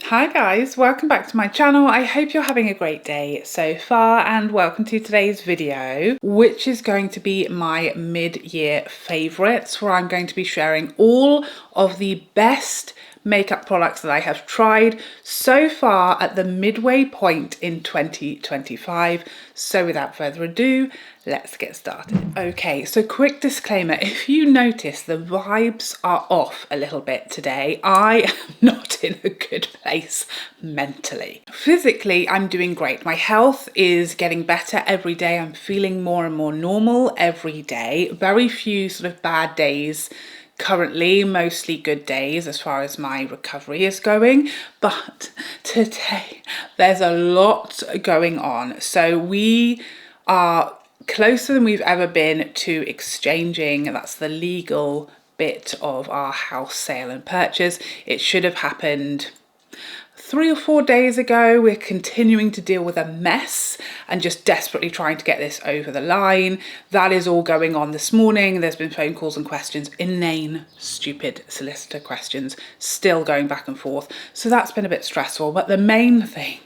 Hi guys, welcome back to my channel. I hope you're having a great day so far and welcome to today's video, which is going to be my mid-year favourites, where I'm going to be sharing all of the best makeup products that I have tried so far at the midway point in 2025. So without further ado, let's get started. Okay, so quick disclaimer, if you notice the vibes are off a little bit today, I am not in a good place mentally. Physically, I'm doing great. My health is getting better every day. I'm feeling more and more normal every day. Very few sort of bad days currently, mostly good days as far as my recovery is going, but today there's a lot going on. So we are closer than we've ever been to exchanging, that's the legal bit of our house sale and purchase. It should have happened 3 or 4 days ago. We're continuing to deal with a mess and just desperately trying to get this over the line. That is all going on this morning. There's been phone calls and questions, inane, stupid solicitor questions, still going back and forth. So that's been a bit stressful. But the main thing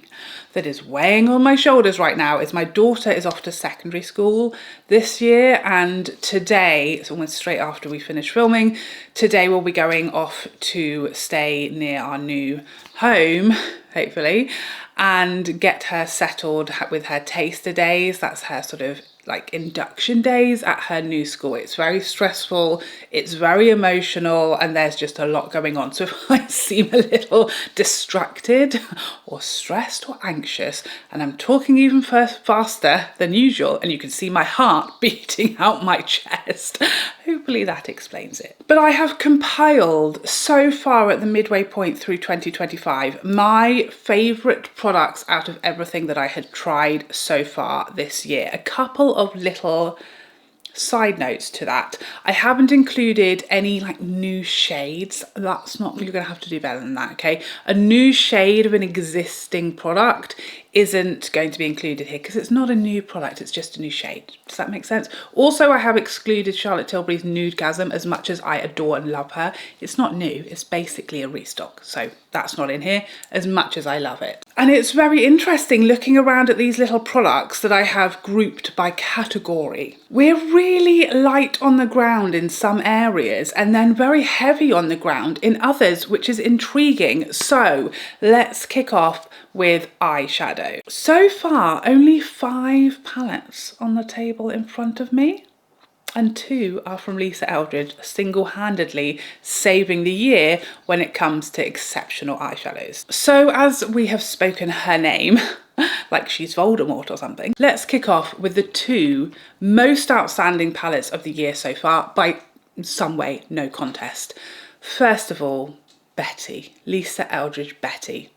that is weighing on my shoulders right now is my daughter is off to secondary school this year, and today, it's almost straight after we finish filming, today we'll be going off to stay near our new home, hopefully, and get her settled with her taster days. That's her sort of like induction days at her new school. It's very stressful, it's very emotional, and there's just a lot going on. So if I seem a little distracted or stressed or anxious, and I'm talking even faster than usual, and you can see my heart beating out my chest, hopefully that explains it. But I have compiled so far at the midway point through 2025 my favourite products out of everything that I had tried so far this year. A couple of little side notes to that. I haven't included any like new shades. That's not, you're gonna have to do better than that, okay? A new shade of an existing product isn't going to be included here because it's not a new product, it's just a new shade. Does that make sense? Also, I have excluded Charlotte Tilbury's Nudegasm. As much as I adore and love her, it's not new, it's basically a restock. So that's not in here, as much as I love it. And it's very interesting looking around at these little products that I have grouped by category. We're really light on the ground in some areas and then very heavy on the ground in others, which is intriguing. So let's kick off with eyeshadow. So far, only 5 palettes on the table in front of me, and 2 are from Lisa Eldridge, single-handedly saving the year when it comes to exceptional eyeshadows. So as we have spoken her name, like she's Voldemort or something, let's kick off with the 2 most outstanding palettes of the year so far, by some way, no contest. First of all, Betty, Lisa Eldridge Betty.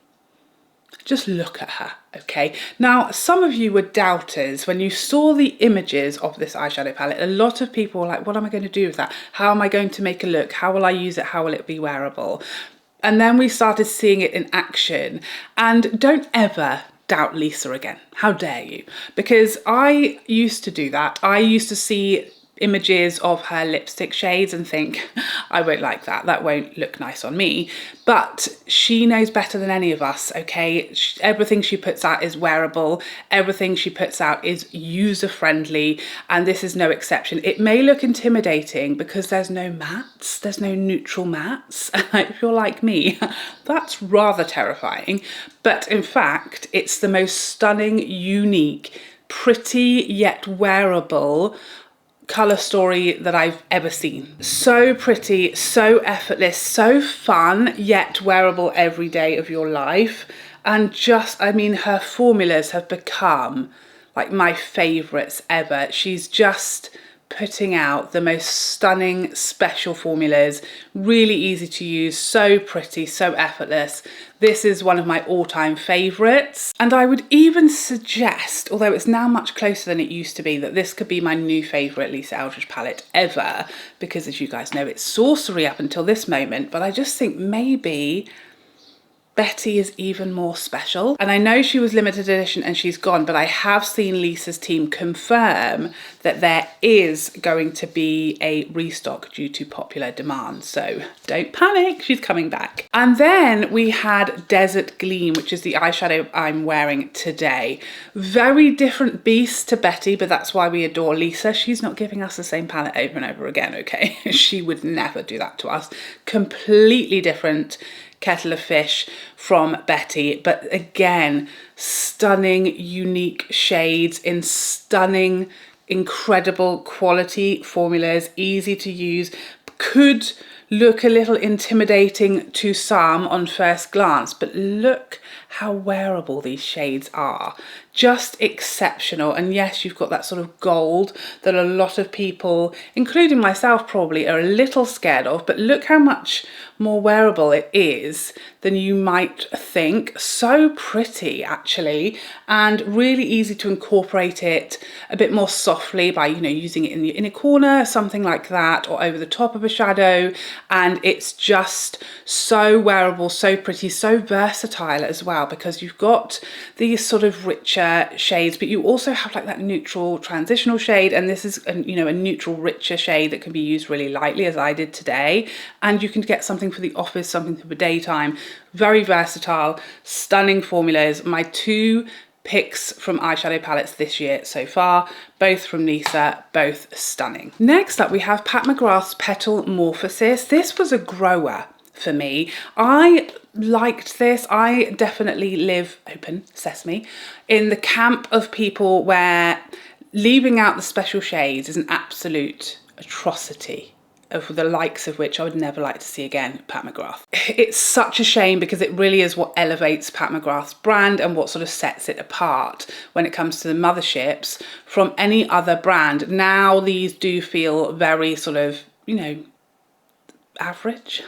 Just look at her, okay? Now, some of you were doubters when you saw the images of this eyeshadow palette. A lot of people were like, what am I going to do with that? How am I going to make a look? How will I use it? How will it be wearable? And then we started seeing it in action. And don't ever doubt Lisa again. How dare you? Because I used to do that. I used to see images of her lipstick shades and think, I won't like that, that won't look nice on me. But she knows better than any of us, okay? Everything she puts out is wearable, everything she puts out is user-friendly, and this is no exception. It may look intimidating because there's no mattes, there's no neutral mattes. If you're like me, that's rather terrifying. But in fact, it's the most stunning, unique, pretty yet wearable colour story that I've ever seen. So pretty, so effortless, so fun, yet wearable every day of your life. And just, I mean, her formulas have become like my favourites ever. She's just putting out the most stunning special formulas, really easy to use, so pretty, so effortless. This is one of my all-time favourites, and I would even suggest, although it's now much closer than it used to be, that this could be my new favourite Lisa Eldridge palette ever, because as you guys know, it's sorcery up until this moment, but I just think maybe Betty is even more special. And I know she was limited edition and she's gone, but I have seen Lisa's team confirm that their is going to be a restock due to popular demand. So don't panic, she's coming back. And then we had Desert Gleam, which is the eyeshadow I'm wearing today. Very different beast to Betty, but that's why we adore Lisa. She's not giving us the same palette over and over again, okay? She would never do that to us. Completely different kettle of fish from Betty, but again, stunning, unique shades in stunning, incredible quality formulas, easy to use. Could look a little intimidating to some on first glance, but look how wearable these shades are. Just exceptional. And yes, you've got that sort of gold that a lot of people, including myself probably, are a little scared of, but look how much more wearable it is than you might think. So pretty actually, and really easy to incorporate it a bit more softly by, you know, using it in the inner corner, something like that, or over the top of a shadow. And it's just so wearable, so pretty, so versatile as well, because you've got these sort of richer shades, but you also have like that neutral transitional shade, and this is you know, a neutral richer shade that can be used really lightly, as I did today. And you can get something for the office, something for the daytime. Very versatile, stunning formulas. My two picks from eyeshadow palettes this year so far, both from Lisa, both stunning. Next up we have Pat McGrath's Petalmorphosis. This was a grower for me. I liked this. I definitely live, open sesame, in the camp of people where leaving out the special shades is an absolute atrocity, of the likes of which I would never like to see again at Pat McGrath. It's such a shame, because it really is what elevates Pat McGrath's brand and what sort of sets it apart when it comes to the motherships from any other brand. Now these do feel very sort of, you know, average.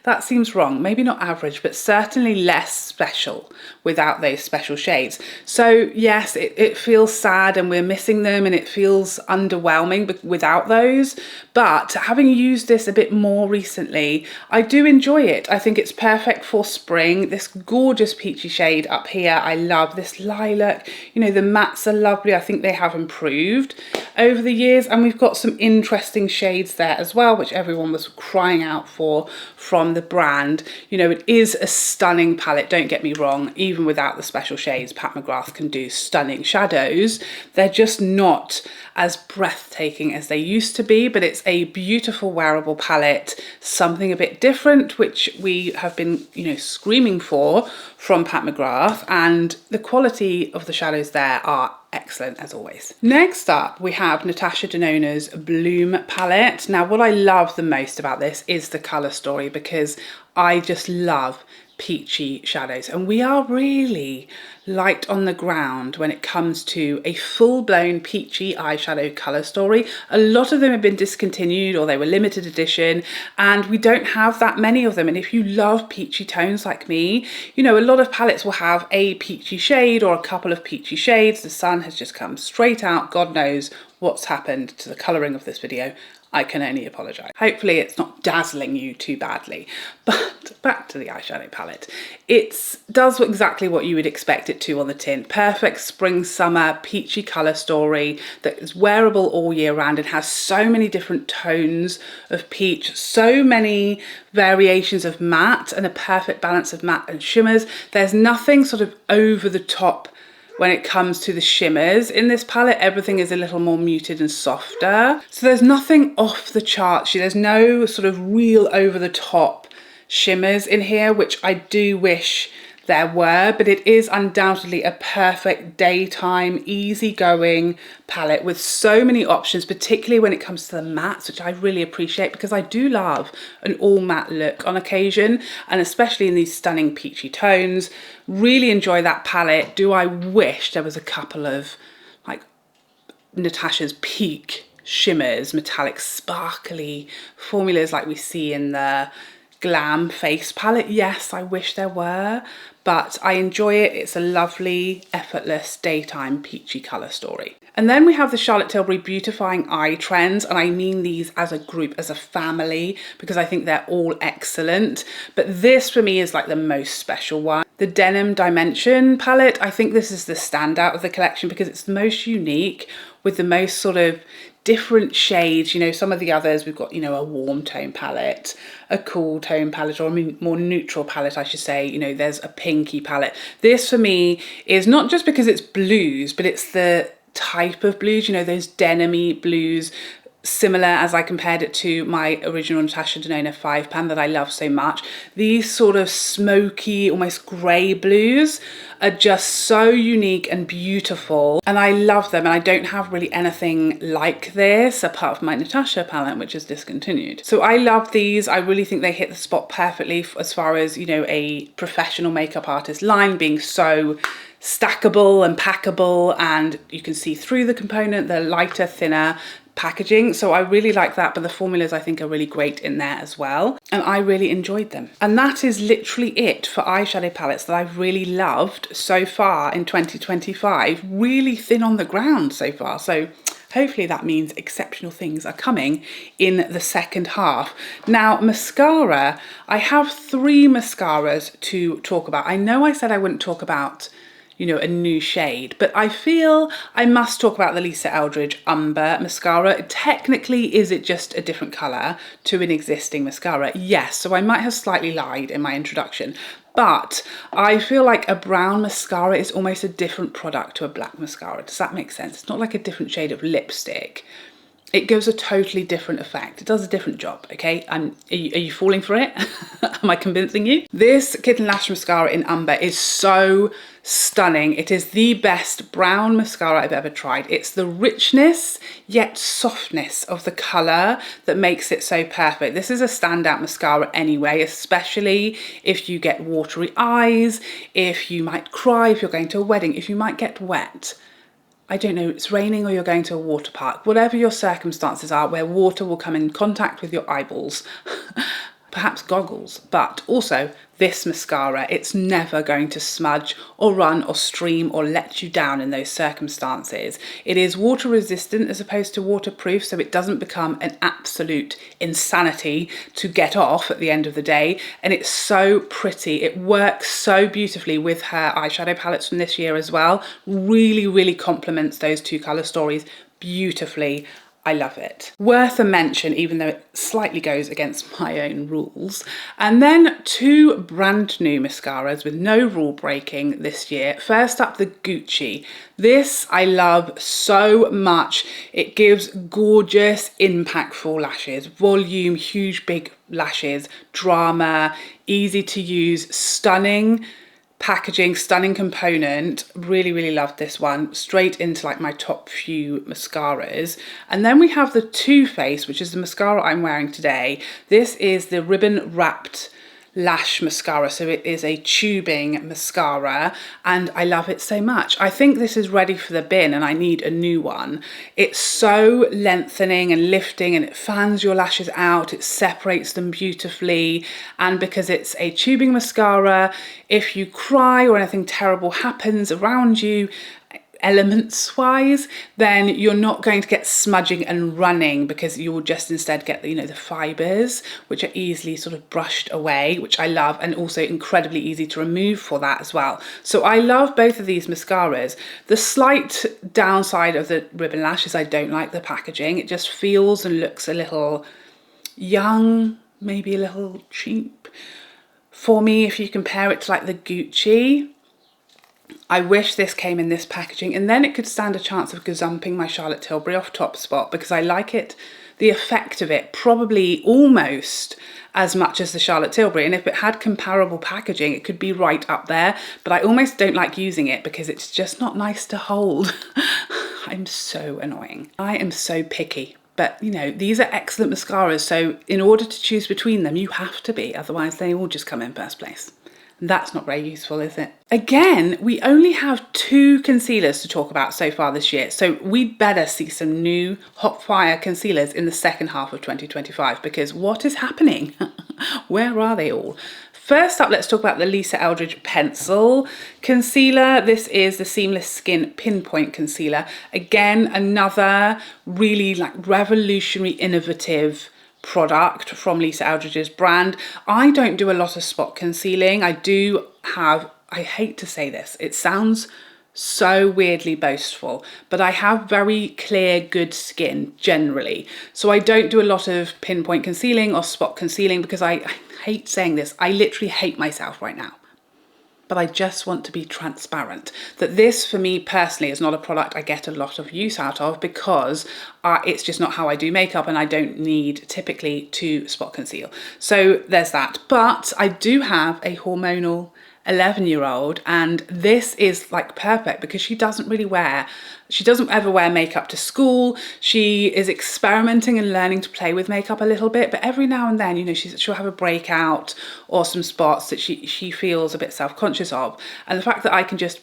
That seems wrong, maybe not average, but certainly less special without those special shades. So yes, it feels sad and we're missing them, and it feels underwhelming without those. But having used this a bit more recently, I do enjoy it. I think it's perfect for spring. This gorgeous peachy shade up here, I love this lilac. You know, the mattes are lovely. I think they have improved over the years, and we've got some interesting shades there as well, which everyone was crying out for from the brand. You know, it is a stunning palette, don't get me wrong. Even without the special shades, Pat McGrath can do stunning shadows. They're just not as breathtaking as they used to be, but it's a beautiful wearable palette, something a bit different, which we have been, you know, screaming for from Pat McGrath, and the quality of the shadows there are excellent as always. Next up we have Natasha Denona's Bloom palette. Now what I love the most about this is the colour story, because I just love peachy shadows, and we are really light on the ground when it comes to a full-blown peachy eyeshadow colour story. A lot of them have been discontinued, or they were limited edition, and we don't have that many of them. And if you love peachy tones like me, you know, a lot of palettes will have a peachy shade or a couple of peachy shades. The sun has just come straight out. God knows what's happened to the colouring of this video. I can only apologise. Hopefully it's not dazzling you too badly. But back to the eyeshadow palette. It does exactly what you would expect it to on the tin. Perfect spring, summer, peachy colour story that is wearable all year round and has so many different tones of peach, so many variations of matte, and a perfect balance of matte and shimmers. There's nothing sort of over the top when it comes to the shimmers in this palette. Everything is a little more muted and softer. So there's nothing off the charts. There's no sort of real over the top shimmers in here, which I do wish there were, but it is undoubtedly a perfect daytime, easygoing palette with so many options, particularly when it comes to the mattes, which I really appreciate, because I do love an all matte look on occasion, and especially in these stunning peachy tones. Really enjoy that palette. Do I wish there was a couple of like Natasha's peak shimmers, metallic sparkly formulas like we see in the Glam face palette? Yes, I wish there were, but I enjoy it. It's a lovely, effortless daytime peachy colour story. And then we have the Charlotte Tilbury Beautifying Eye Trends, and I mean these as a group, as a family, because I think they're all excellent. But this for me is like the most special one. The Denim Dimension palette, I think this is the standout of the collection because it's the most unique. with the most sort of different shades. You know, some of the others, we've got, you know, a warm tone palette, a cool tone palette, or a more neutral palette, I should say. You know, there's a pinky palette. This for me is not just because it's blues, but it's the type of blues, you know, those denim-y blues, similar as I compared it to my original Natasha Denona 5-pan that I love so much. These sort of smoky, almost grey blues are just so unique and beautiful, and I love them, and I don't have really anything like this apart from my Natasha palette, which is discontinued. So I love these. I really think they hit the spot perfectly as far as, you know, a professional makeup artist line, being so stackable and packable, and you can see through the component, the lighter, thinner packaging. So I really like that, but the formulas I think are really great in there as well, and I really enjoyed them. And that is literally it for eyeshadow palettes that I've really loved so far in 2025. Really thin on the ground so far, so hopefully that means exceptional things are coming in the second half. Now, mascara, I have 3 mascaras to talk about. I know I said I wouldn't talk about, you know, a new shade, but I feel I must talk about the Lisa Eldridge Umber mascara. Technically, is it just a different colour to an existing mascara? Yes, so I might have slightly lied in my introduction, but I feel like a brown mascara is almost a different product to a black mascara. Does that make sense? It's not like a different shade of lipstick. It gives a totally different effect. It does a different job, okay? Are you falling for it? Am I convincing you? This Kitten Lash mascara in Umber is so stunning. It is the best brown mascara I've ever tried. It's the richness yet softness of the colour that makes it so perfect. This is a standout mascara anyway, especially if you get watery eyes, if you might cry, if you're going to a wedding, if you might get wet. I don't know, it's raining or you're going to a water park, whatever your circumstances are where water will come in contact with your eyeballs, perhaps goggles, but also this mascara, it's never going to smudge or run or stream or let you down in those circumstances. It is water resistant as opposed to waterproof, so it doesn't become an absolute insanity to get off at the end of the day. And it's so pretty. It works so beautifully with her eyeshadow palettes from this year as well. Really, really complements those 2 colour stories beautifully. I love it. Worth a mention, even though it slightly goes against my own rules. And then 2 brand new mascaras with no rule breaking this year. First up, the Gucci. This I love so much. It gives gorgeous, impactful lashes, volume, huge, big lashes, drama, easy to use, stunning packaging, stunning component. Really, really loved this one. Straight into like my top few mascaras. And then we have the Too Faced, which is the mascara I'm wearing today. This is the ribbon wrapped lash mascara, so it is a tubing mascara, and I love it so much. I think this is ready for the bin and I need a new one. It's so lengthening and lifting, and it fans your lashes out, it separates them beautifully, and because it's a tubing mascara, if you cry or anything terrible happens around you, elements wise, then you're not going to get smudging and running, because you will just instead get the, you know, the fibers, which are easily sort of brushed away, which I love, and also incredibly easy to remove for that as well. So I love both of these mascaras. The slight downside of the ribbon lash is I don't like the packaging. It just feels and looks a little young, maybe a little cheap for me if you compare it to like the Gucci. I wish this came in this packaging, and then it could stand a chance of gazumping my Charlotte Tilbury off top spot, because I like it, the effect of it, probably almost as much as the Charlotte Tilbury. And if it had comparable packaging, it could be right up there, but I almost don't like using it because it's just not nice to hold. I'm so annoying. I am so picky. But, you know, these are excellent mascaras, so in order to choose between them, you have to be, otherwise they all just come in first place. That's not very useful, is it? Again, we only have 2 concealers to talk about so far this year, so we'd better see some new hot fire concealers in the second half of 2025, because what is happening? Where are they all? First up, let's talk about the Lisa Eldridge Pencil Concealer. This is the Seamless Skin Pinpoint Concealer. Again, another really like revolutionary, innovative product from Lisa Eldridge's brand. I don't do a lot of spot concealing. I do have, I hate to say this, it sounds so weirdly boastful, but I have very clear, good skin generally. So I don't do a lot of pinpoint concealing or spot concealing because I hate saying this. I literally hate myself right now. But I just want to be transparent that this for me personally is not a product I get a lot of use out of because it's just not how I do makeup and I don't need typically to spot conceal. So there's that. But I do have a hormonal 11-year-old and this is like perfect because she doesn't ever wear makeup to school. She is experimenting and learning to play with makeup a little bit, but every now and then, you know, she'll have a breakout or some spots that she feels a bit self-conscious of. And the fact that I can just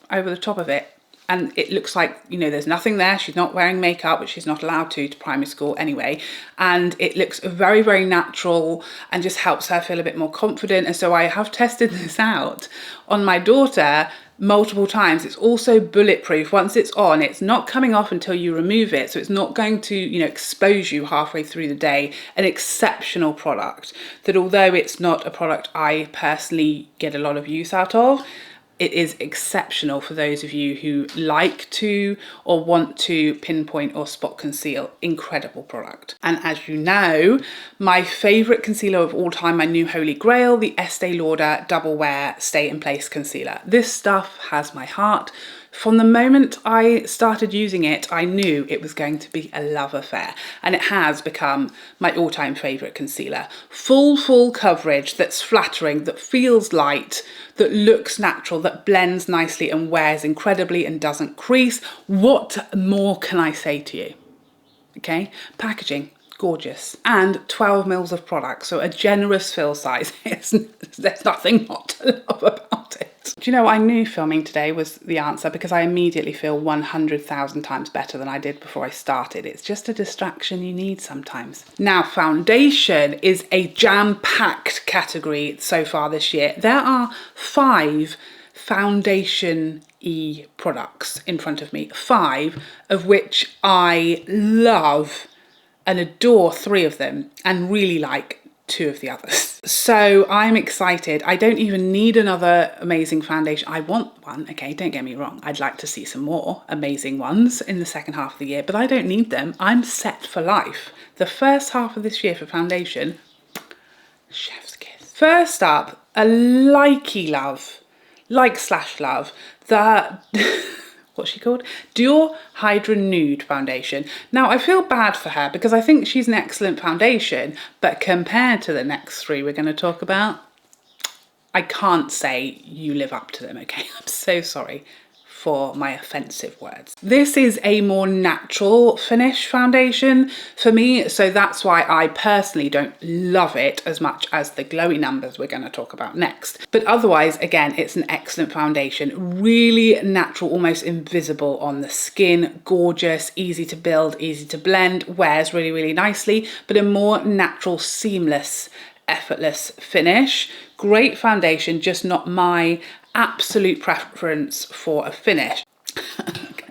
over the top of it and it looks like, you know, there's nothing there. She's not wearing makeup, which she's not allowed to primary school anyway. And it looks very, very natural and just helps her feel a bit more confident. And so I have tested this out on my daughter multiple times. It's also bulletproof. Once it's on, it's not coming off until you remove it. So it's not going to, you know, expose you halfway through the day. An exceptional product that although it's not a product I personally get a lot of use out of, it is exceptional for those of you who like to or want to pinpoint or spot conceal. Incredible product. And as you know, my favourite concealer of all time, my new holy grail, the Estee Lauder Double Wear Stay in Place Concealer. This stuff has my heart. From the moment I started using it, I knew it was going to be a love affair, and it has become my all-time favourite concealer. Full coverage that's flattering, that feels light, that looks natural, that blends nicely and wears incredibly and doesn't crease. What more can I say to you? Okay, packaging. Gorgeous. And 12 mils of product, so a generous fill size. There's nothing not to love about it. Do you know, I knew filming today was the answer because I immediately feel 100,000 times better than I did before I started. It's just a distraction you need sometimes. Now, foundation is a jam-packed category so far this year. There are 5 foundation-y products in front of me, 5 of which I love and adore 3 of them and really like 2 of the others. So I'm excited. I don't even need another amazing foundation. I want one, okay, don't get me wrong. I'd like to see some more amazing ones in the second half of the year, but I don't need them. I'm set for life. The first half of this year for foundation, chef's kiss. First up, a likey love, like/love, the what's she called? Dior Hydra Nude foundation. Now, I feel bad for her because I think she's an excellent foundation, but compared to the next 3 we're going to talk about, I can't say you live up to them, okay? I'm so sorry for my offensive words. This is a more natural finish foundation for me, so that's why I personally don't love it as much as the glowy numbers we're going to talk about next. But otherwise, again, it's an excellent foundation. Really natural, almost invisible on the skin, gorgeous, easy to build, easy to blend, wears really, really nicely, but a more natural, seamless, effortless finish. Great foundation, just not my absolute preference for a finish. Okay.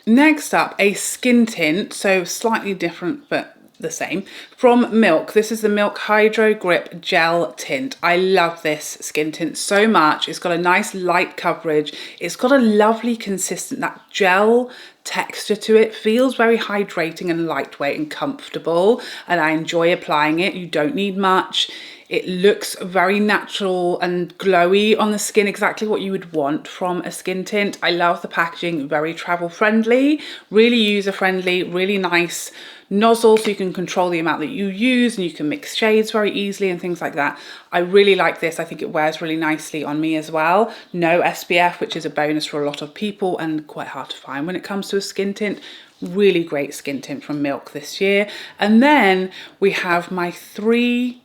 Next up, a skin tint, so slightly different but the same, from Milk. This is the Milk Hydro Grip Gel Tint. I love this skin tint so much. It's got a nice light coverage. It's got a lovely consistent, that gel texture to it. Feels very hydrating and lightweight and comfortable, and I enjoy applying it. You don't need much. It looks very natural and glowy on the skin, exactly what you would want from a skin tint. I love the packaging, very travel friendly, really user friendly, really nice nozzle so you can control the amount that you use and you can mix shades very easily and things like that. I really like this. I think it wears really nicely on me as well. No SPF, which is a bonus for a lot of people and quite hard to find when it comes to a skin tint. Really great skin tint from Milk this year. And then we have my 3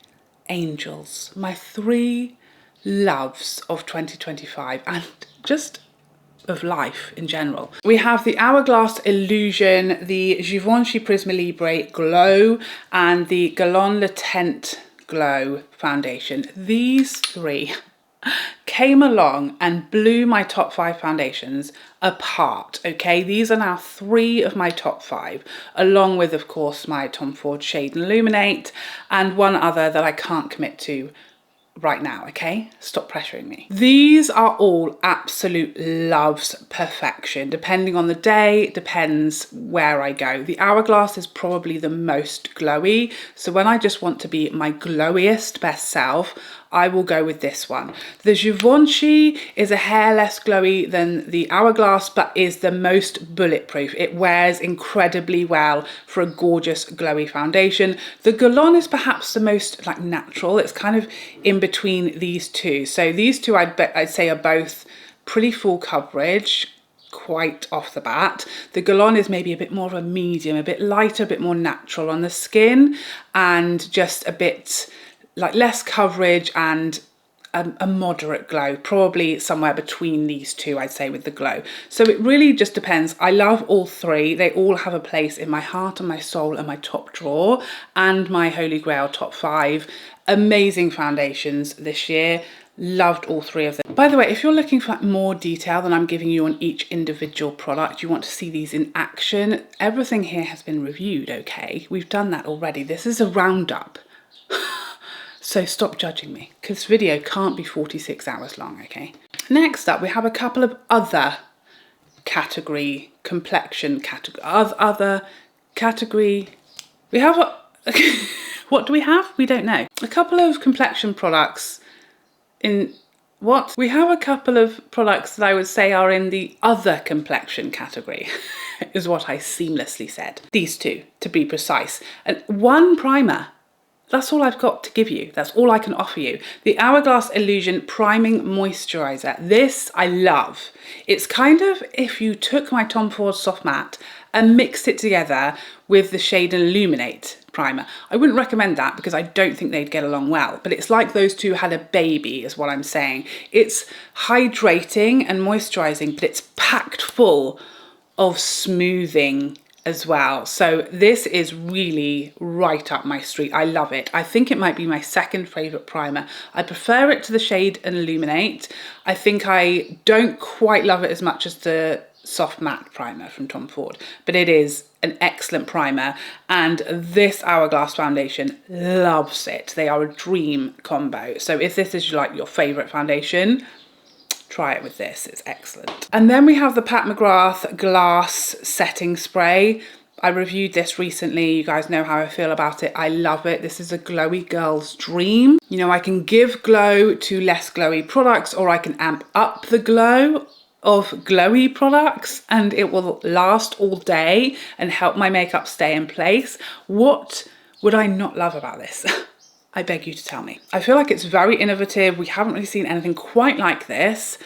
angels, my 3 loves of 2025 and just of life in general. We have the Hourglass Illusion, the Givenchy Prisme Libre Glow, and the Guerlain Teint Glow foundation. These 3 came along and blew my top 5 foundations apart, okay? These are now 3 of my top 5, along with, of course, my Tom Ford Shade and Illuminate, and one other that I can't commit to right now, okay? Stop pressuring me. These are all absolute loves perfection. Depending on the day, depends where I go. The Hourglass is probably the most glowy. So when I just want to be my glowiest best self, I will go with this one. The Givenchy is a hair less glowy than the Hourglass, but is the most bulletproof. It wears incredibly well for a gorgeous glowy foundation. The Guerlain is perhaps the most like natural. It's kind of in between these two. So these two I'd say are both pretty full coverage, quite off the bat. The Guerlain is maybe a bit more of a medium, a bit lighter, a bit more natural on the skin, and just a bit like less coverage and a moderate glow, probably somewhere between these two, I'd say, with the glow. So it really just depends. I love all three. They all have a place in my heart and my soul and my top drawer and my Holy Grail top 5. Amazing foundations this year. Loved all three of them. By the way, if you're looking for more detail than I'm giving you on each individual product, you want to see these in action, everything here has been reviewed, okay? We've done that already. This is a roundup. So stop judging me, because this video can't be 46 hours long, okay? Next up, we have a couple of other category, complexion category, other category. We have a, what do we have? We don't know. A couple of complexion products in, what? We have a couple of products that I would say are in the other complexion category, is what I seamlessly said. These two, to be precise. And one primer. That's all I've got to give you. That's all I can offer you. The Hourglass Illusion Priming Moisturiser. This I love. It's kind of if you took my Tom Ford Soft Matte and mixed it together with the shade Illuminate primer. I wouldn't recommend that because I don't think they'd get along well, but it's like those two had a baby is what I'm saying. It's hydrating and moisturising, but it's packed full of smoothing as well. So this is really right up my street. I love it. I think it might be my second favourite primer. I prefer it to the shade Illuminate. I think I don't quite love it as much as the Soft Matte primer from Tom Ford, but it is an excellent primer, and this Hourglass foundation loves it. They are a dream combo. So if this is like your favourite foundation, try it with this, it's excellent. And then we have the Pat McGrath Glass Setting Spray. I reviewed this recently, you guys know how I feel about it. I love it. This is a glowy girl's dream. You know, I can give glow to less glowy products, or I can amp up the glow of glowy products, and it will last all day and help my makeup stay in place. What would I not love about this? I beg you to tell me. I feel like it's very innovative. We haven't really seen anything quite like this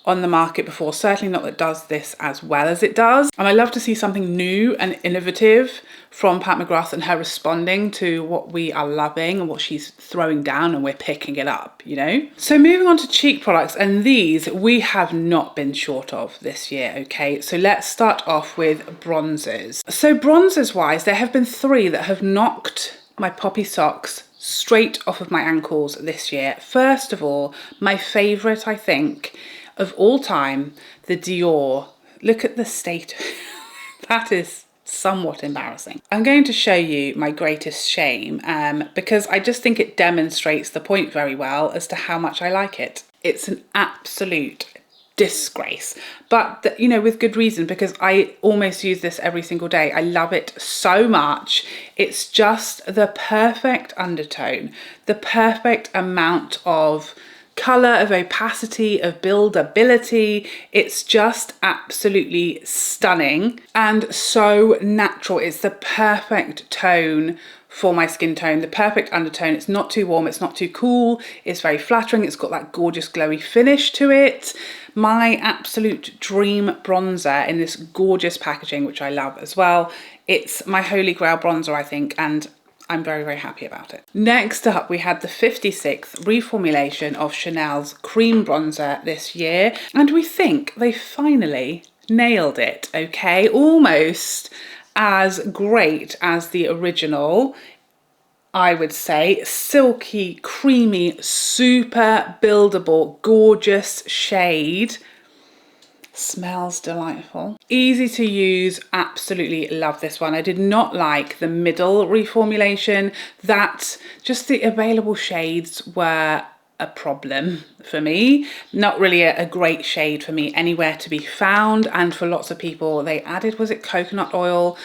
on the market before, certainly not that does this as well as it does. And I love to see something new and innovative from Pat McGrath and her responding to what we are loving and what she's throwing down, and we're picking it up, you know? So moving on to cheek products, and these we have not been short of this year, okay? So let's start off with bronzers. So bronzers wise, there have been 3 that have knocked my poppy socks straight off of my ankles this year. First of all, my favourite, I think, of all time, the Dior. Look at the state. That is somewhat embarrassing. I'm going to show you my greatest shame because I just think it demonstrates the point very well as to how much I like it. It's an absolute disgrace, but you know, with good reason, because I almost use this every single day. I love it so much. It's just the perfect undertone, the perfect amount of colour, of opacity, of buildability. It's just absolutely stunning and so natural. It's the perfect tone for my skin tone, the perfect undertone. It's not too warm, it's not too cool, it's very flattering, it's got that gorgeous glowy finish to it. My absolute dream bronzer in this gorgeous packaging, which I love as well. It's my holy grail bronzer, I think, and I'm very, very happy about it. Next up, we had the 56th reformulation of Chanel's cream bronzer this year, and we think they finally nailed it, okay? Almost as great as the original, I would say. Silky, creamy, super buildable, gorgeous shade. Smells delightful. Easy to use, absolutely love this one. I did not like the middle reformulation. That just the available shades were a problem for me. Not really a great shade for me anywhere to be found. And for lots of people, they added, was it coconut oil,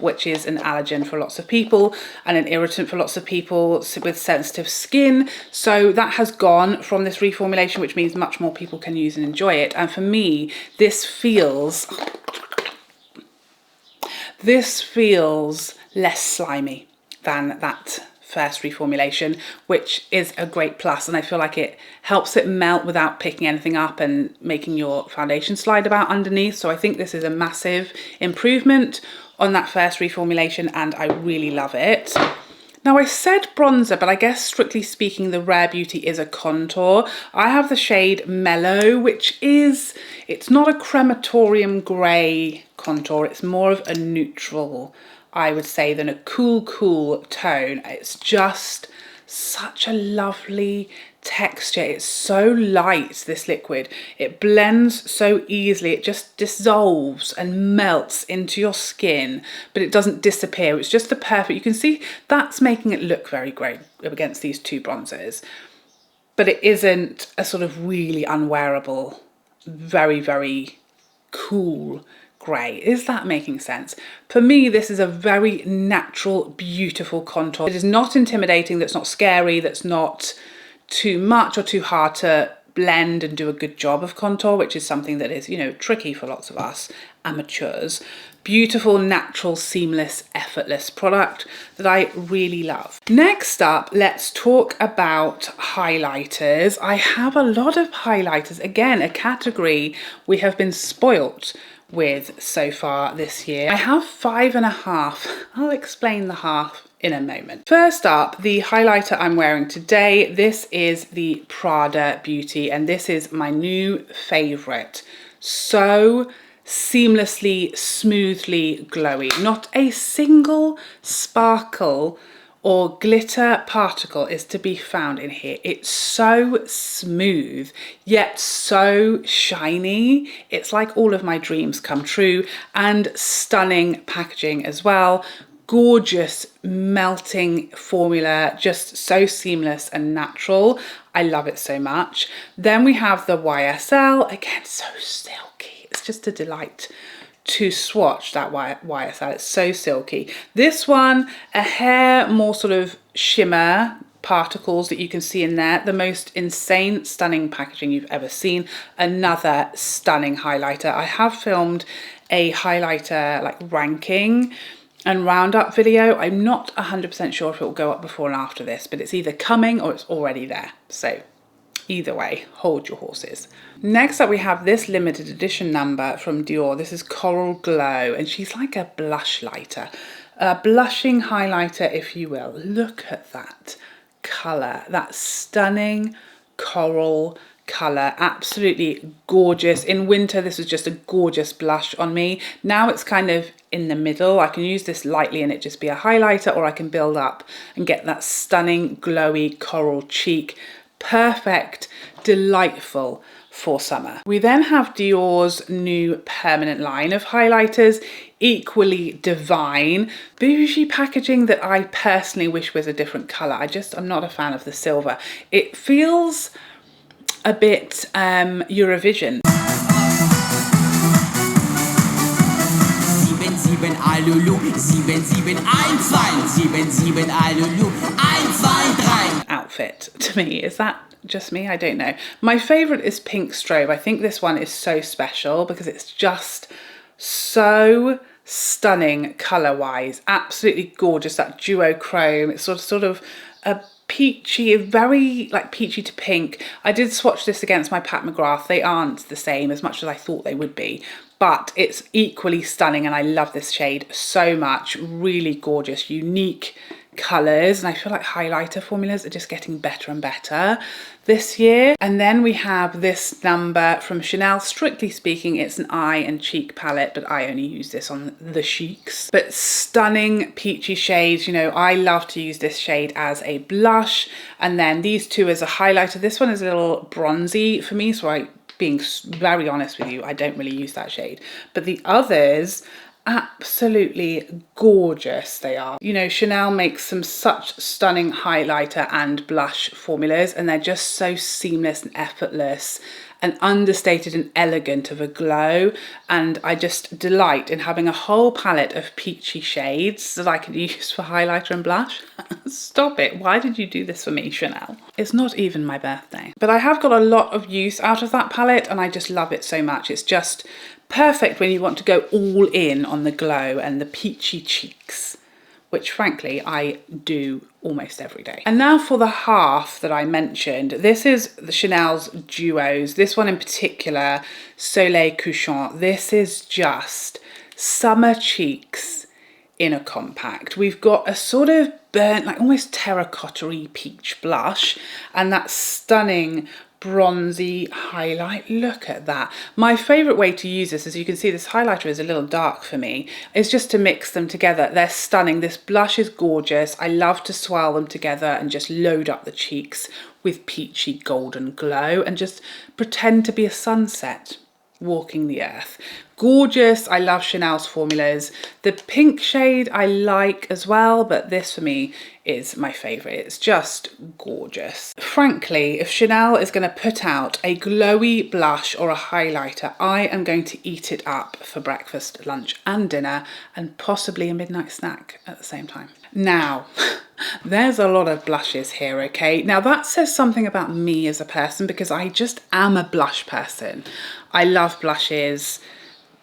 which is an allergen for lots of people and an irritant for lots of people with sensitive skin. So that has gone from this reformulation, which means much more people can use and enjoy it. And for me, this feels less slimy than that first reformulation, which is a great plus, and I feel like it helps it melt without picking anything up and making your foundation slide about underneath. So I think this is a massive improvement on that first reformulation, and I really love it. Now, I said bronzer, but I guess strictly speaking, the Rare Beauty is a contour. I have the shade Mellow, which is, it's not a crematorium grey contour, it's more of a neutral, I would say, than a cool tone. It's just such a lovely texture. It's so light, this liquid. It blends so easily. It just dissolves and melts into your skin, but it doesn't disappear. It's just the perfect, you can see that's making it look very great against these two bronzers, but it isn't a sort of really unwearable, very cool grey. Is that making sense? For me, this is a very natural, beautiful contour. It is not intimidating, that's not scary, that's not too much or too hard to blend and do a good job of contour, which is something that is, you know, tricky for lots of us amateurs. Beautiful, natural, seamless, effortless product that I really love. Next up, let's talk about highlighters. I have a lot of highlighters. Again, a category we have been spoilt with so far this year. I have 5.5. I'll explain the half in a moment. First up, the highlighter I'm wearing today. This is the Prada Beauty, and this is my new favorite. So seamlessly, smoothly glowy. Not a single sparkle or glitter particle is to be found in here. It's so smooth, yet so shiny. It's like all of my dreams come true, and stunning packaging as well. Gorgeous melting formula, just so seamless and natural. I love it so much. Then we have the YSL, again, so silky. It's just a delight to swatch that YSL. It's so silky. This one, a hair more sort of shimmer particles that you can see in there. The most insane, stunning packaging you've ever seen. Another stunning highlighter. I have filmed a highlighter like ranking and roundup video. I'm not 100% sure if it will go up before and after this, but it's either coming or it's already there. So either way, hold your horses. Next up, we have this limited edition number from Dior. This is Coral Glow, and she's like a blush lighter, a blushing highlighter, if you will. Look at that color, that stunning coral color, absolutely gorgeous. In winter, this was just a gorgeous blush on me. Now it's kind of in the middle. I can use this lightly and it just be a highlighter, or I can build up and get that stunning glowy coral cheek. Perfect, delightful for summer. We then have Dior's new permanent line of highlighters, equally divine. Bougie packaging that I personally wish was a different color. I'm not a fan of the silver. It feels a bit Eurovision. Outfit to me. Is that just me? I don't know. My favorite is Pink Strobe. I think this one is so special because it's just so stunning color wise. Absolutely gorgeous. That duochrome. It's sort of a peachy, very like peachy to pink. I did swatch this against my Pat McGrath. They aren't the same as much as I thought they would be, but it's equally stunning, and I love this shade so much. Really gorgeous, unique colors, and I feel like highlighter formulas are just getting better and better this year. And then we have this number from Chanel. Strictly speaking, it's an eye and cheek palette, but I only use this on the cheeks. But stunning peachy shades. You know, I love to use this shade as a blush, and then these two as a highlighter. This one is a little bronzy for me, so being very honest with you, I don't really use that shade. But the others, absolutely gorgeous they are. You know, Chanel makes some such stunning highlighter and blush formulas, and they're just so seamless and effortless and understated and elegant of a glow, and I just delight in having a whole palette of peachy shades that I can use for highlighter and blush. Stop it, why did you do this for me, Chanel? It's not even my birthday. But I have got a lot of use out of that palette and I just love it so much. It's just perfect when you want to go all in on the glow and the peachy cheeks, which frankly I do almost every day. And now for the half that I mentioned. This is the Chanel's Duos. This one in particular, Soleil Couchant. This is just summer cheeks in a compact. We've got a sort of burnt, like almost terracotta-y peach blush and that stunning bronzy highlight. Look at that. My favorite way to use this, as you can see, this highlighter is a little dark for me, is just to mix them together. They're stunning. This blush is gorgeous. I love to swirl them together and just load up the cheeks with peachy golden glow and just pretend to be a sunset walking the earth. Gorgeous. I love Chanel's formulas. The pink shade I like as well, but this for me is my favorite. It's just gorgeous. Frankly, if Chanel is going to put out a glowy blush or a highlighter, I am going to eat it up for breakfast, lunch and dinner, and possibly a midnight snack at the same time. Now, there's a lot of blushes here, okay? Now that says something about me as a person because I just am a blush person. I love blushes.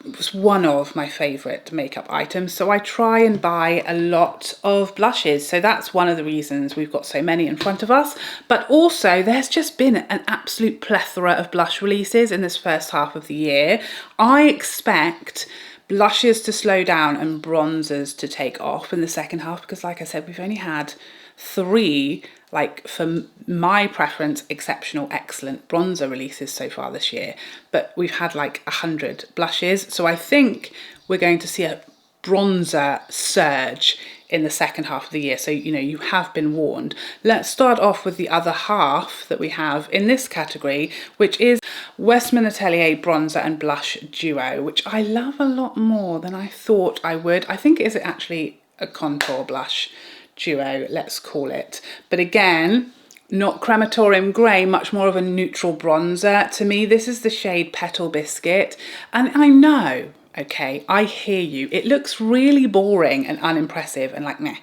It's one of my favourite makeup items, so I try and buy a lot of blushes. So that's one of the reasons we've got so many in front of us. But also there's just been an absolute plethora of blush releases in this first half of the year. I expect blushes to slow down and bronzers to take off in the second half because, like I said, we've only had 3, like for my preference, exceptional, excellent bronzer releases so far this year, but we've had like 100 blushes. So I think we're going to see a bronzer surge in the second half of the year. So, you know, you have been warned. Let's start off with the other half that we have in this category, which is Westman Atelier Bronzer and Blush Duo, which I love a lot more than I thought I would. I think is actually a contour blush duo, let's call it. But again, not crematorium grey, much more of a neutral bronzer. To me, this is the shade Petal Biscuit. And I know, okay, I hear you. It looks really boring and unimpressive and like meh,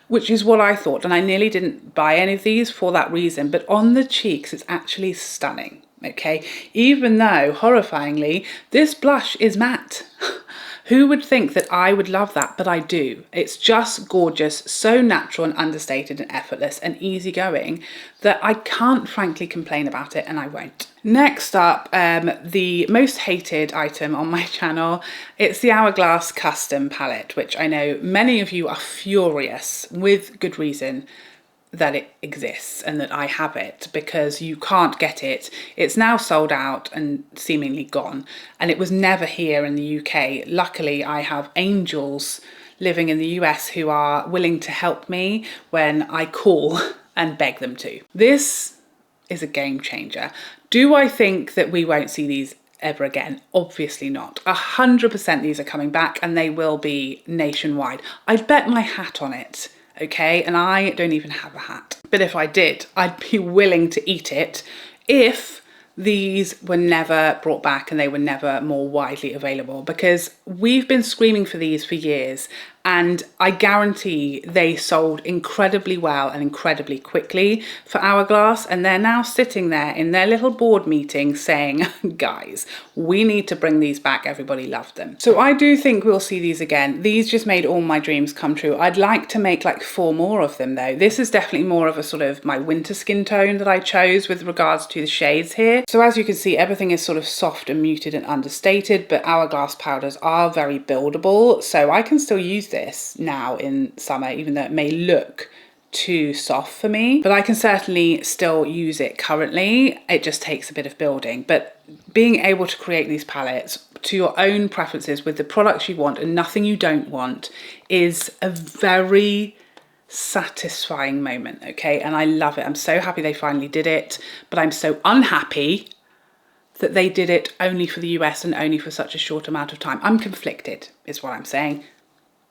which is what I thought. And I nearly didn't buy any of these for that reason. But on the cheeks, it's actually stunning, okay? Even though, horrifyingly, this blush is matte. Who would think that I would love that? But I do. It's just gorgeous, so natural and understated and effortless and easygoing that I can't frankly complain about it, and I won't. Next up, the most hated item on my channel, it's the Hourglass Custom Palette, which I know many of you are furious, with good reason, that it exists and that I have it, because you can't get it. It's now sold out and seemingly gone, and it was never here in the UK. Luckily, I have angels living in the US who are willing to help me when I call and beg them to. This is a game changer. Do I think that we won't see these ever again? Obviously not. 100% these are coming back and they will be nationwide. I'd bet my hat on it. Okay, and I don't even have a hat. But if I did, I'd be willing to eat it if these were never brought back and they were never more widely available, because we've been screaming for these for years, and I guarantee they sold incredibly well and incredibly quickly for Hourglass, and they're now sitting there in their little board meeting saying, guys, we need to bring these back, everybody loved them. So I do think we'll see these again. These just made all my dreams come true. I'd like to make like 4 more of them though. This is definitely more of a sort of my winter skin tone that I chose with regards to the shades here. So as you can see, everything is sort of soft and muted and understated, but Hourglass powders are very buildable, so I can still use this now in summer, even though it may look too soft for me, but I can certainly still use it currently. It just takes a bit of building, but being able to create these palettes to your own preferences with the products you want and nothing you don't want is a very satisfying moment, okay? And I love it. I'm so happy they finally did it, but I'm so unhappy that they did it only for the US and only for such a short amount of time. I'm conflicted, is what I'm saying.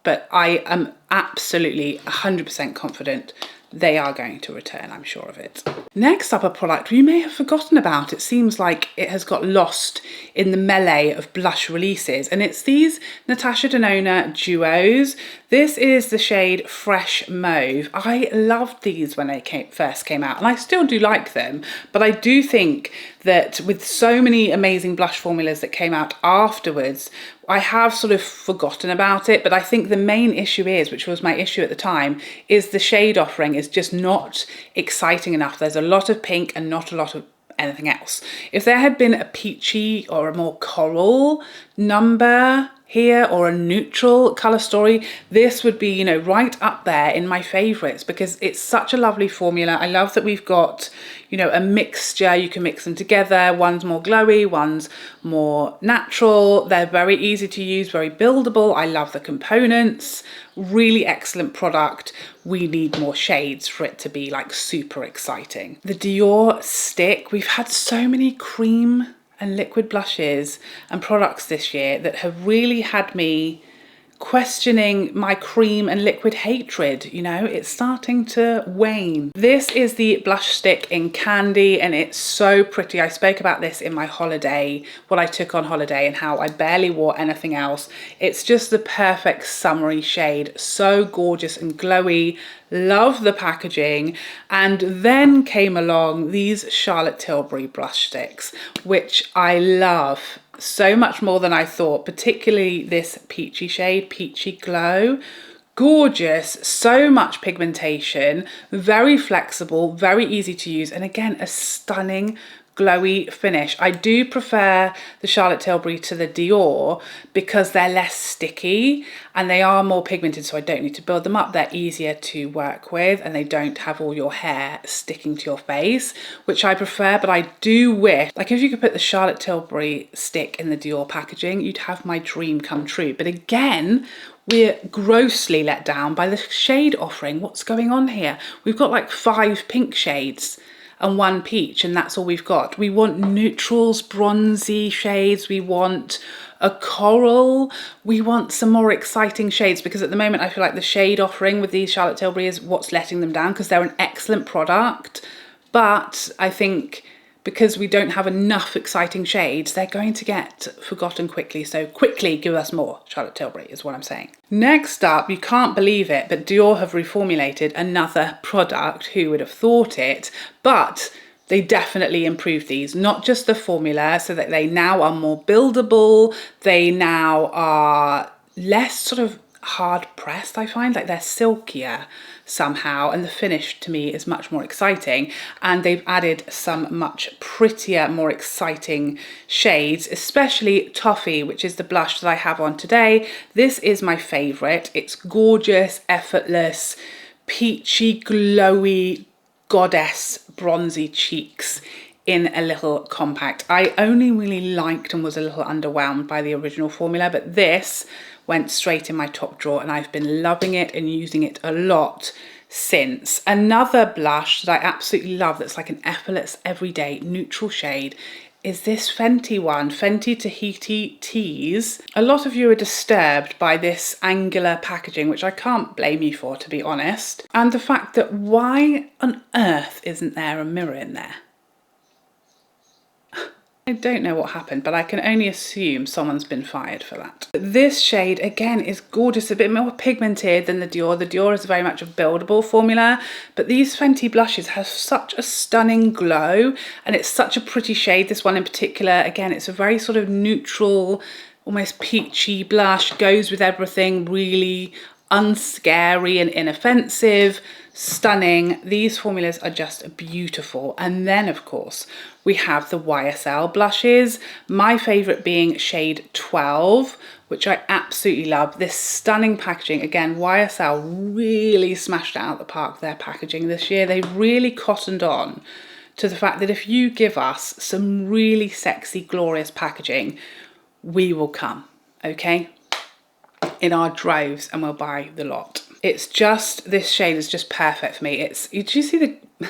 But I am absolutely 100% confident they are going to return, I'm sure of it. Next up, a product you may have forgotten about. It seems like it has got lost in the melee of blush releases, and it's these Natasha Denona duos. This is the shade Fresh Mauve. I loved these when they first came out, and I still do like them, but I do think that with so many amazing blush formulas that came out afterwards, I have sort of forgotten about it. But I think the main issue is, which was my issue at the time, is the shade offering is just not exciting enough. There's a lot of pink and not a lot of anything else. If there had been a peachy or a more coral number here, or a neutral color story, this would be, you know, right up there in my favorites, because it's such a lovely formula. I love that we've got, you know, a mixture. You can mix them together. One's more glowy, one's more natural. They're very easy to use, very buildable. I love the components. Really excellent product. We need more shades for it to be like super exciting. The Dior stick. We've had so many cream and liquid blushes and products this year that have really had me questioning my cream and liquid hatred. You know, it's starting to wane. This is the blush stick in Candy, and it's so pretty. I spoke about this in my holiday, what I took on holiday, and how I barely wore anything else. It's just the perfect summery shade, so gorgeous and glowy. Love the packaging. And then came along these Charlotte Tilbury blush sticks, which I love so much more than I thought, particularly this peachy shade, Peachy Glow. Gorgeous, so much pigmentation, very flexible, very easy to use, and again, a stunning glowy finish. I do prefer the Charlotte Tilbury to the Dior because they're less sticky and they are more pigmented, so I don't need to build them up. They're easier to work with and they don't have all your hair sticking to your face, which I prefer. But I do wish, like, if you could put the Charlotte Tilbury stick in the Dior packaging, you'd have my dream come true. But again, we're grossly let down by the shade offering. What's going on here? We've got like 5 pink shades and 1 peach, and that's all we've got. We want neutrals, bronzy shades, we want a coral, we want some more exciting shades, because at the moment I feel like the shade offering with these Charlotte Tilbury is what's letting them down, because they're an excellent product, but I think because we don't have enough exciting shades, they're going to get forgotten quickly. So quickly give us more Charlotte Tilbury is what I'm saying. Next up, you can't believe it, but Dior have reformulated another product. Who would have thought it? But they definitely improved these, not just the formula, so that they now are more buildable. They now are less sort of hard pressed, I find, like they're silkier somehow, and the finish to me is much more exciting. And they've added some much prettier, more exciting shades, especially Toffee, which is the blush that I have on today. This is my favorite. It's gorgeous, effortless, peachy, glowy, goddess bronzy cheeks in a little compact. I only really liked and was a little underwhelmed by the original formula, but this went straight in my top drawer and I've been loving it and using it a lot since. Another blush that I absolutely love that's like an effortless everyday neutral shade is this Fenty one, Fenty Tahiti Tease. A lot of you are disturbed by this angular packaging, which I can't blame you for, to be honest. And the fact that why on earth isn't there a mirror in there? I don't know what happened, but I can only assume someone's been fired for that. This shade, again, is gorgeous, a bit more pigmented than the Dior. The Dior is very much a buildable formula, but these Fenty blushes have such a stunning glow, and it's such a pretty shade, this one in particular. Again, it's a very sort of neutral, almost peachy blush, goes with everything, really unscary and inoffensive, stunning. These formulas are just beautiful. And then of course we have the YSL blushes, my favorite being shade 12, which I absolutely love. This stunning packaging. Again, YSL really smashed it out the park, their packaging this year. They really cottoned on to the fact that if you give us some really sexy, glorious packaging, we will come, okay, in our droves, and we'll buy the lot. It's just, this shade is just perfect for me. It's, do you see the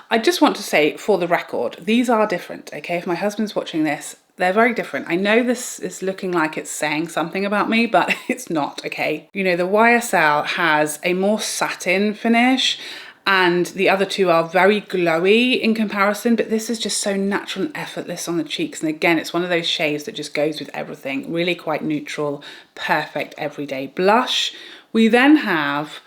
I just want to say, for the record, these are different, okay? If my husband's watching this, they're very different. I know this is looking like it's saying something about me, but it's not, okay? You know, the YSL has a more satin finish, and the other two are very glowy in comparison, but this is just so natural and effortless on the cheeks. And again, it's one of those shades that just goes with everything. Really quite neutral, perfect everyday blush. We then have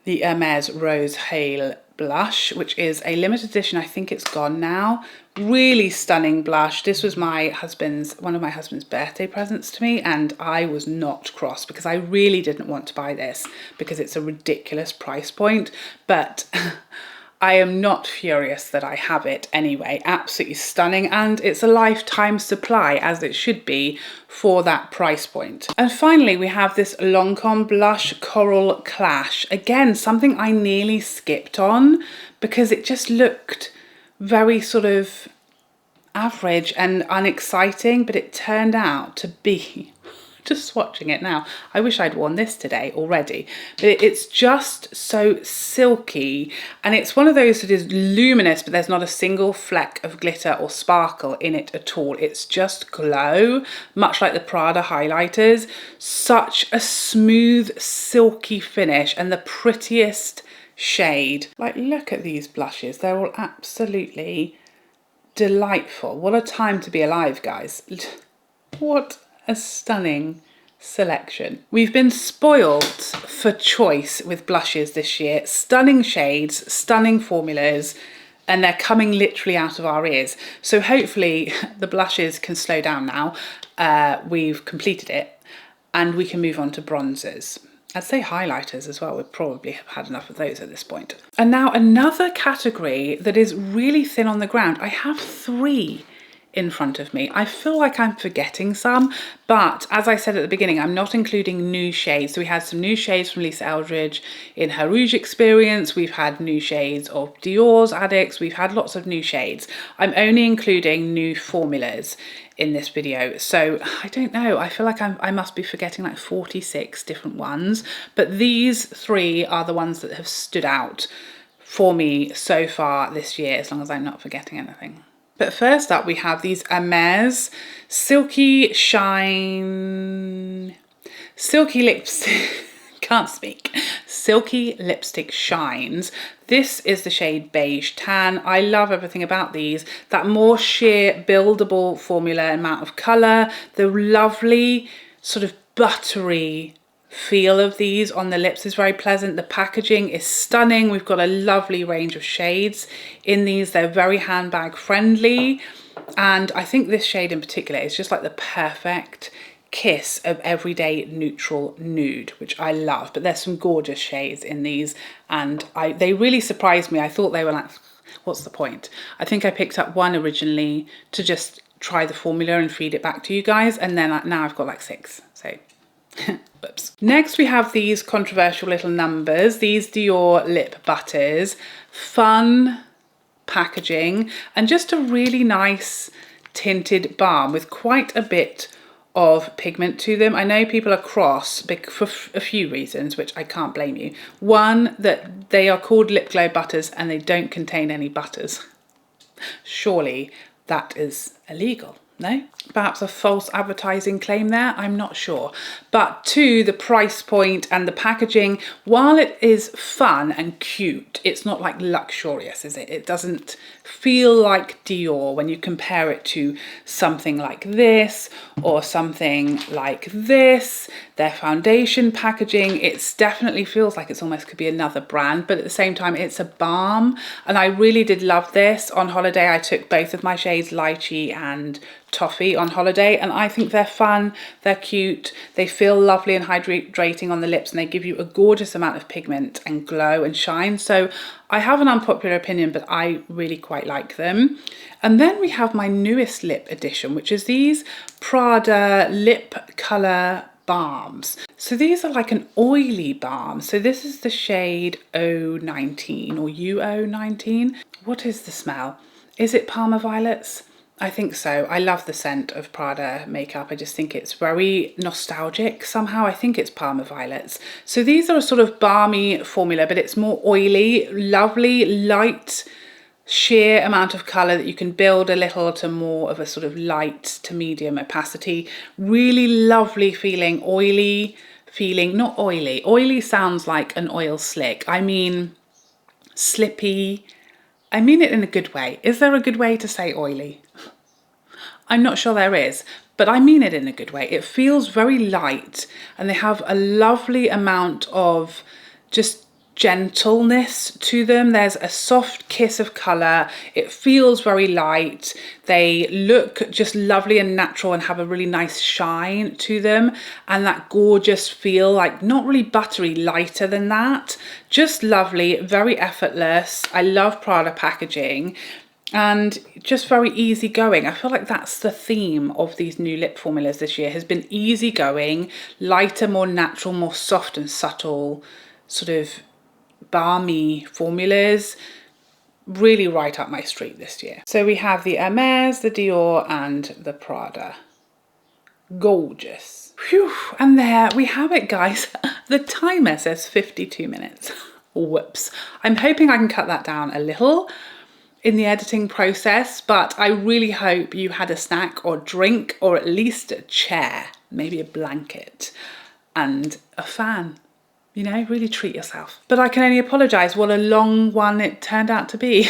the Hermes Rose Hale blush, which is a limited edition. I think it's gone now. Really stunning blush. This was one of my husband's birthday presents to me, and I was not cross because I really didn't want to buy this because it's a ridiculous price point, but I am not furious that I have it anyway. Absolutely stunning, and it's a lifetime supply, as it should be for that price point. And finally, we have this Lancome blush Coral Clash. Again, something I nearly skipped on because it just looked very sort of average and unexciting, but it turned out to be, just swatching it now, I wish I'd worn this today already, but it's just so silky, and it's one of those that is luminous, but there's not a single fleck of glitter or sparkle in it at all. It's just glow, much like the Prada highlighters. Such a smooth, silky finish, and the prettiest shade. Like, look at these blushes, they're all absolutely delightful. What a time to be alive, guys. What a stunning selection. We've been spoiled for choice with blushes this year. Stunning shades, stunning formulas, and they're coming literally out of our ears. So hopefully the blushes can slow down now. We've completed it, and we can move on to bronzers. I'd say highlighters as well. We'd probably have had enough of those at this point. And now another category that is really thin on the ground. I have 3 in front of me. I feel like I'm forgetting some, but as I said at the beginning, I'm not including new shades. So we had some new shades from Lisa Eldridge in her Rouge experience. We've had new shades of Dior's Addicts. We've had lots of new shades. I'm only including new formulas in this video. So I don't know, I feel like I must be forgetting like 46 different ones, but these 3 are the ones that have stood out for me so far this year, as long as I'm not forgetting anything. But first up, we have these Hermes Silky Shine, Silky Lipstick, can't speak, Silky Lipstick Shines. This is the shade Beige Tan. I love everything about these. That more sheer buildable formula amount of colour, the lovely sort of buttery feel of these on the lips is very pleasant. The packaging is stunning. We've got a lovely range of shades in these. They're very handbag friendly, and I think this shade in particular is just like the perfect kiss of everyday neutral nude, which I love. But there's some gorgeous shades in these, and they really surprised me. I thought they were like, what's the point? I think I picked up one originally to just try the formula and feed it back to you guys, and then now I've got like 6, so whoops. Next we have these controversial little numbers, these Dior lip butters. Fun packaging and just a really nice tinted balm with quite a bit of pigment to them. I know people are cross for a few reasons, which I can't blame you. One, that they are called lip glow butters and they don't contain any butters. Surely that is illegal. No? Perhaps a false advertising claim there, I'm not sure. But 2, the price point and the packaging, while it is fun and cute, it's not like luxurious, is it? It doesn't feel like Dior when you compare it to something like this or something like this. Their foundation packaging, it definitely feels like it's almost could be another brand, but at the same time it's a balm, and I really did love this. On holiday I took both of my shades, Lychee and Toffee, on holiday, and I think they're fun, they're cute, they feel lovely and hydrating on the lips, and they give you a gorgeous amount of pigment and glow and shine. So I have an unpopular opinion, but I really quite like them. And then we have my newest lip edition, which is these Prada lip color balms. So these are like an oily balm. So this is the shade O19 or UO19. What is the smell? Is it Parma Violets? I think so. I love the scent of Prada makeup. I just think it's very nostalgic somehow. I think it's Parma Violets. So these are a sort of balmy formula, but it's more oily, lovely, light, sheer amount of colour that you can build a little to more of a sort of light to medium opacity. Really lovely feeling, oily feeling, not oily. Oily sounds like an oil slick. I mean slippy. I mean it in a good way. Is there a good way to say oily? I'm not sure there is, but I mean it in a good way. It feels very light and they have a lovely amount of just gentleness to them. There's a soft kiss of colour. It feels very light. They look just lovely and natural and have a really nice shine to them. And that gorgeous feel, like not really buttery, lighter than that. Just lovely, very effortless. I love Prada packaging. And just very easygoing. I feel like that's the theme of these new lip formulas this year, has been easygoing, lighter, more natural, more soft and subtle, sort of balmy formulas. Really right up my street this year. So we have the Hermes, the Dior and the Prada. Gorgeous. Phew. And there we have it, guys. The timer says 52 minutes. Whoops. I'm hoping I can cut that down a little in the editing process, but I really hope you had a snack or drink or at least a chair, maybe a blanket and a fan. You know, really treat yourself. But I can only apologise what a long one it turned out to be.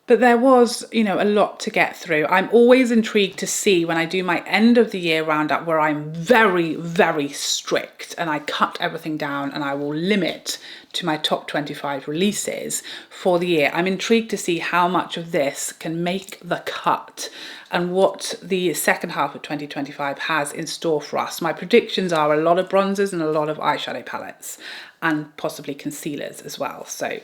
But there was, you know, a lot to get through. I'm always intrigued to see when I do my end of the year roundup where I'm very, very strict and I cut everything down and I will limit to my top 25 releases for the year. I'm intrigued to see how much of this can make the cut and what the second half of 2025 has in store for us. My predictions are a lot of bronzers and a lot of eyeshadow palettes and possibly concealers as well. So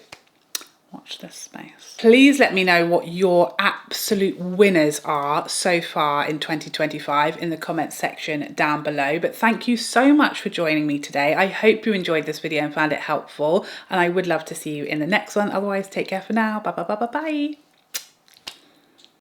watch this space. Please let me know what your absolute winners are so far in 2025 in the comments section down below. But thank you so much for joining me today. I hope you enjoyed this video and found it helpful, and I would love to see you in the next one. Otherwise, take care for now. Bye bye bye bye bye.